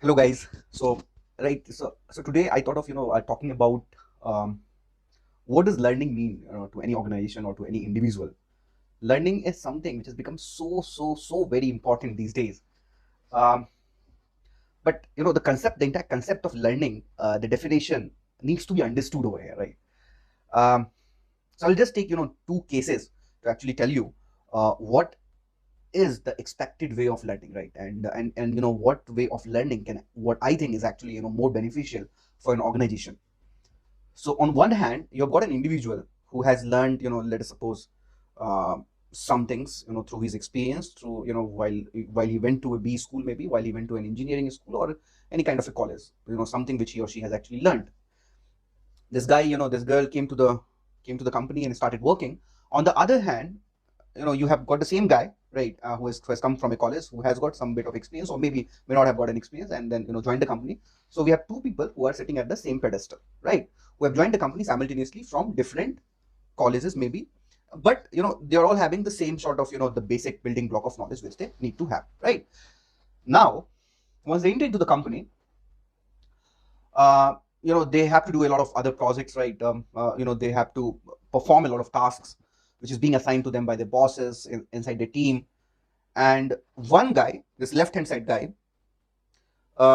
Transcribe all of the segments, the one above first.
Hello guys. So today I thought of talking about um, what does learning mean to any organization or to any individual. Learning is something which has become so very important these days. Um, but the entire concept of learning, the definition needs to be understood over here, right? Um, so I'll just take two cases to actually tell you what is the expected way of learning, right? And what way of learning can, what I think is actually more beneficial for an organization. So on one hand, you've got an individual who has learned, let us suppose, uh, some things, through his experience, through while he went to a B school, maybe while he went to an engineering school or any kind of a college, something which he or she has actually learned. This guy, this girl came to the company and started working. On the other hand, you have got the same guy, right, who has come from a college, who has got some bit of experience, or maybe may not have got an experience, and then joined the company. So we have two people who are sitting at the same pedestal, right, who have joined the company simultaneously from different colleges, maybe, but they're all having the same sort of the basic building block of knowledge which they need to have, right. Now, once they enter into the company, they have to do a lot of other projects, right. They have to perform a lot of tasks which is being assigned to them by their bosses inside the team. And one guy, this left hand side guy,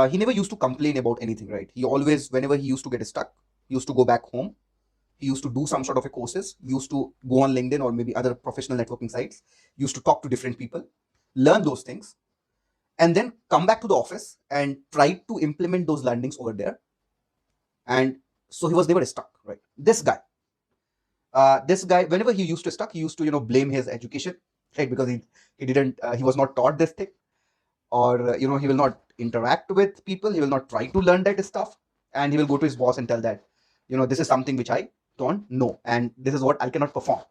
he never used to complain about anything, right? He always, whenever he used to get stuck, he used to go back home. He used to do some sort of a courses. He used to go on LinkedIn or maybe other professional networking sites. He used to talk to different people, learn those things, and then come back to the office and try to implement those learnings over there. And so he was never stuck, right? This guy, whenever he used to stuck, he used to blame his education, right? Because he didn't he was not taught this thing, or he will not interact with people, he will not try to learn that stuff, and he will go to his boss and tell that this is something which I don't know, and this is what I cannot perform,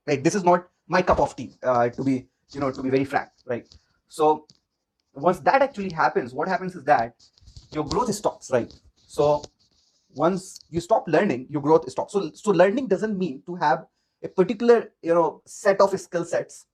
right? This is not my cup of tea, to be very frank, right? So once that actually happens, what happens is that your growth stops, right? So once you stop learning, your growth stops. So learning doesn't mean to have a particular set of skill sets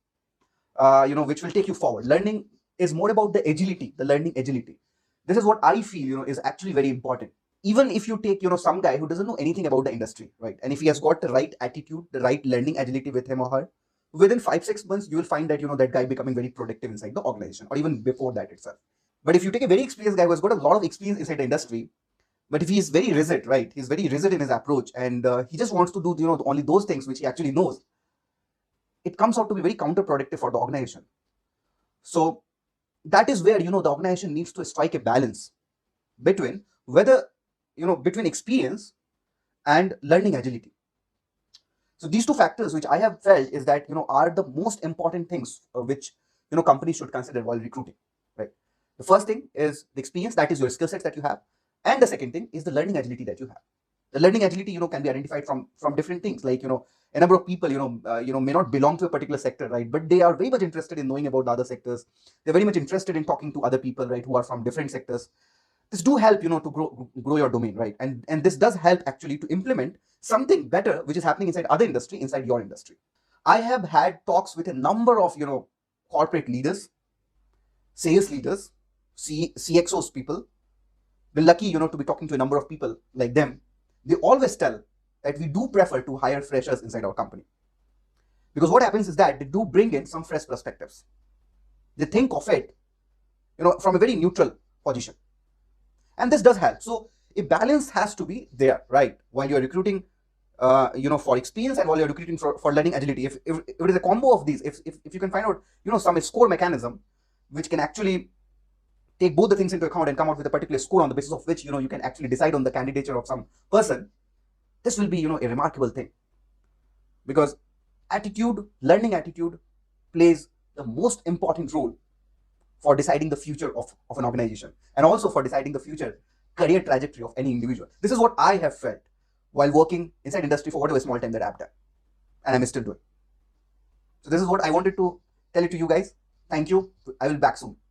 which will take you forward. Learning is more about the agility, the learning agility. This is what I feel, is actually very important. Even if you take, some guy who doesn't know anything about the industry, right? And if he has got the right attitude, the right learning agility with him or her, within 5 6 months, you will find that, that guy becoming very productive inside the organization, or even before that itself. But if you take a very experienced guy who has got a lot of experience inside the industry, but if he is very rigid, right? He's very rigid in his approach, and he just wants to do, only those things which he actually knows. It comes out to be very counterproductive for the organization. So that is where the organization needs to strike a balance between whether between experience and learning agility. So these two factors which I have felt is that are the most important things which companies should consider while recruiting, right? The first thing is the experience, that is your skill sets that you have, and the second thing is the learning agility that you have. The learning agility can be identified from different things, like a number of people may not belong to a particular sector, right, but they are very much interested in knowing about the other sectors. They're very much interested in talking to other people, right, who are from different sectors. This do help to grow your domain, right, and this does help actually to implement something better which is happening inside other industry, inside your industry. I have had talks with a number of corporate leaders, sales leaders, CXOs people. We're lucky to be talking to a number of people like them. They always tell that we do prefer to hire freshers inside our company, because what happens is that they do bring in some fresh perspectives. They think of it from a very neutral position, and this does help. So a balance has to be there, right, while you're recruiting for experience, and while you're recruiting for learning agility. If it is a combo of these, if you can find out some score mechanism which can actually take both the things into account and come out with a particular score on the basis of which you can actually decide on the candidature of some person, this will be a remarkable thing. Because learning attitude plays the most important role for deciding the future of an organization, and also for deciding the future career trajectory of any individual. This is what I have felt while working inside industry for whatever small time that I've done, and I'm still doing. So this is what I wanted to tell it to you guys. Thank you. I will be back soon.